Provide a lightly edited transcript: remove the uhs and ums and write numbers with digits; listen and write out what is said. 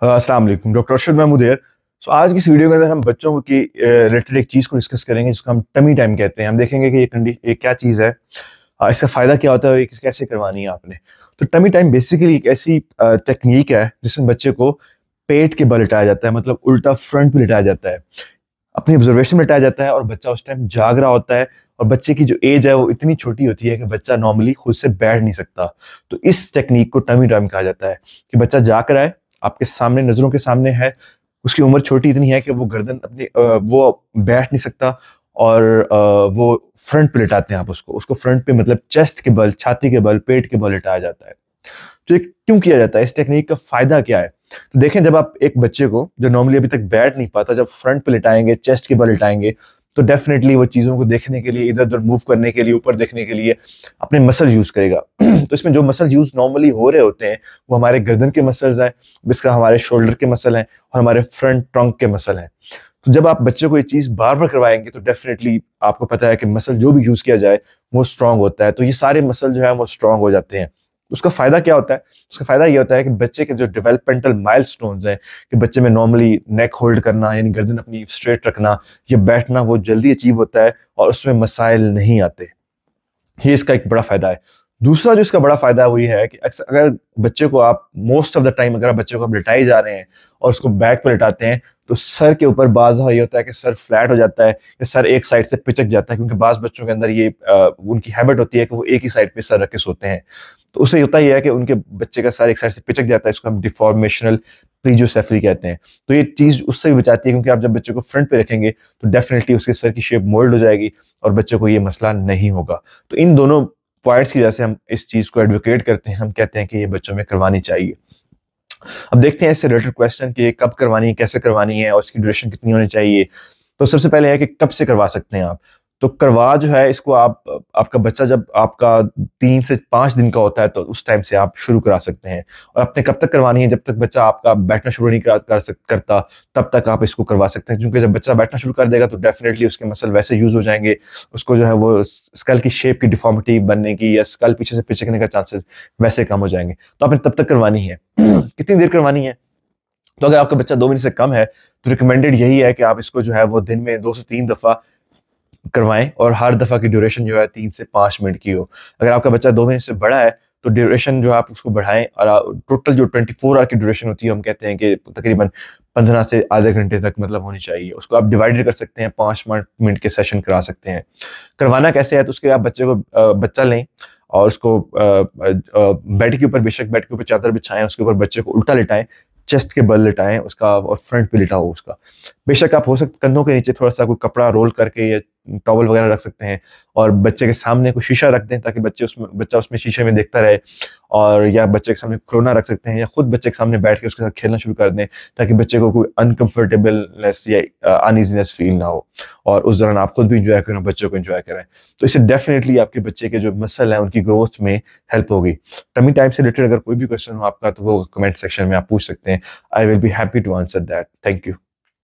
अस्सलाम वालेकुम, doctor Arshad Mahmood here. आज की इस वीडियो के अंदर हम बच्चों की रिलेटेड एक चीज़ को डिस्कस करेंगे जिसको हम टमी टाइम कहते हैं। हम देखेंगे कि ये क्या चीज़ है, इसका फ़ायदा क्या होता है और ये कैसे करवानी है आपने। तो टमी टाइम बेसिकली एक ऐसी टेक्निक है जिसमें बच्चे को पेट के बल लिटाया जाता है, मतलब उल्टा फ्रंट पे लिटाया जाता है, अपनी ऑब्जर्वेशन में लिटाया जाता है और बच्चा उस टाइम जाग रहा होता है। और बच्चे की जो एज है वो इतनी छोटी होती है कि बच्चा नॉर्मली खुद से बैठ नहीं सकता। तो इस टेक्निक को टमी टाइम कहा जाता है कि बच्चा जाग रहा है, आपके सामने, नजरों के सामने है, उसकी उम्र छोटी इतनी है कि वो गर्दन अपनी वो बैठ नहीं सकता और वो फ्रंट पे लिटाते हैं आप उसको उसको फ्रंट पे, मतलब चेस्ट के बल, छाती के बल, पेट के बल लिटाया जाता है। तो ये क्यों किया जाता है, इस टेक्निक का फायदा क्या है? तो देखें, जब आप एक बच्चे को जो नॉर्मली अभी तक बैठ नहीं पाता, जब फ्रंट पे लिटाएंगे, चेस्ट के बल लिटाएंगे, तो डेफिनेटली वो चीजों को देखने के लिए, इधर उधर मूव करने के लिए, ऊपर देखने के लिए अपने मसल यूज करेगा। तो इसमें जो मसल यूज नॉर्मली हो रहे होते हैं वो हमारे गर्दन के मसल्स हैं, इसका हमारे शोल्डर के मसल हैं और हमारे फ्रंट ट्रंक के मसल हैं। तो जब आप बच्चे को ये चीज बार बार करवाएंगे तो डेफिनेटली आपको पता है कि मसल जो भी यूज किया जाए वो स्ट्रांग होता है। तो ये सारे मसल जो है वो स्ट्रांग हो जाते हैं। उसका फायदा क्या होता है? उसका फायदा ये होता है कि बच्चे के जो डेवलपमेंटल माइलस्टोन्स हैं, कि बच्चे में नॉर्मली नेक होल्ड करना, यानी गर्दन अपनी स्ट्रेट रखना या बैठना, वो जल्दी अचीव होता है और उसमें मसाइल नहीं आते। ये इसका एक बड़ा फायदा है। दूसरा जो इसका बड़ा फायदा है वो ये है कि अगर बच्चे को आप मोस्ट ऑफ द टाइम, अगर आप बच्चे को आप लिटाए जा रहे हैं और उसको बैक पर लिटाते हैं, तो सर के ऊपर बाज ये होता है कि सर फ्लैट हो जाता है या सर एक साइड से पिचक जाता है, क्योंकि बाज बच्चों के अंदर ये उनकी हैबिट होती है कि वो एक ही साइड पे सर रख के सोते हैं। तो उससे होता ही है कि उनके बच्चे का सर एक साइड से पिचक जाता है, इसको हम डिफॉर्मेशनल प्रीजोसेफली कहते हैं। तो ये चीज उससे भी बचाती है, क्योंकि आप जब बच्चे को फ्रंट पे रखेंगे तो डेफिनेटली उसके सर की शेप मोल्ड हो जाएगी और बच्चे को ये मसला नहीं होगा। तो इन दोनों पॉइंट्स की वजह से हम इस चीज को एडवोकेट करते हैं, हम कहते हैं कि ये बच्चों में करवानी चाहिए। अब देखते हैं इससे रिलेटेड क्वेश्चन कि कब करवानी है, कैसे करवानी है और उसकी ड्यूरेशन कितनी होनी चाहिए। तो सबसे पहले है कि कब से करवा सकते हैं आप। तो करवा जो है इसको आपका बच्चा जब आपका 3 से 5 दिन का होता है तो उस टाइम से आप शुरू करा सकते हैं। और आपने कब तक करवानी है? जब तक बच्चा आपका बैठना शुरू नहीं करता तब तक आप इसको करवा सकते हैं, क्योंकि जब बच्चा बैठना शुरू कर देगा तो डेफिनेटली उसके मसल वैसे यूज हो जाएंगे, उसको जो है वो स्कल की शेप की डिफॉर्मिटी बनने की या स्कल पीछे से पिचकने का चांसेस वैसे कम हो जाएंगे। तो आपने तब तक करवानी है। कितनी देर करवानी है? तो अगर आपका बच्चा 2 महीने से कम है तो रिकमेंडेड यही है कि आप इसको जो है वो दिन में 2 से 3 दफा करवाएं और हर दफा की ड्यूरेशन जो है 3 से 5 मिनट की हो। अगर आपका बच्चा 2 महीने से बड़ा है तो ड्यूरेशन जो आप उसको बढ़ाएं और टोटल जो 24 आवर की ड्यूरेशन होती है, हम कहते हैं कि तकरीबन 15 से आधे घंटे तक मतलब होनी चाहिए। उसको आप डिवाइडेड कर सकते हैं, 5 मिनट के सेशन करा सकते हैं। करवाना कैसे है? तो उसके लिए आप बच्चे को बच्चा लें और उसको बेड के ऊपर, बेशक बेड के ऊपर चादर बिछाएं, उसके ऊपर बच्चे को उल्टा लिटाएं, चेस्ट के बल लिटाएं उसका और फ्रंट पे लिटाओ उसका। बेशक आप हो सकता कंधों के नीचे थोड़ा सा कोई कपड़ा रोल करके या टॉवल वगैरह रख सकते हैं और बच्चे के सामने कोई शीशा रख दें ताकि बच्चा उसमें शीशे में देखता रहे। और या बच्चे के सामने खिलौना रख सकते हैं या खुद बच्चे के सामने बैठ के उसके साथ खेलना शुरू कर दें ताकि बच्चे को कोई अनकंफर्टेबलनेस या अनइजीनेस फील ना हो, और उस दौरान आप खुद भी इंजॉय करें, बच्चों को इंजॉय करें। तो इससे डेफिनेटली आपके बच्चे के जो मसल है उनकी ग्रोथ में हेल्प होगी। टमी टाइम से रिलेटेड अगर कोई भी क्वेश्चन हो आपका तो वो कमेंट सेक्शन में आप पूछ सकते हैं। I will be happy to answer that. Thank you.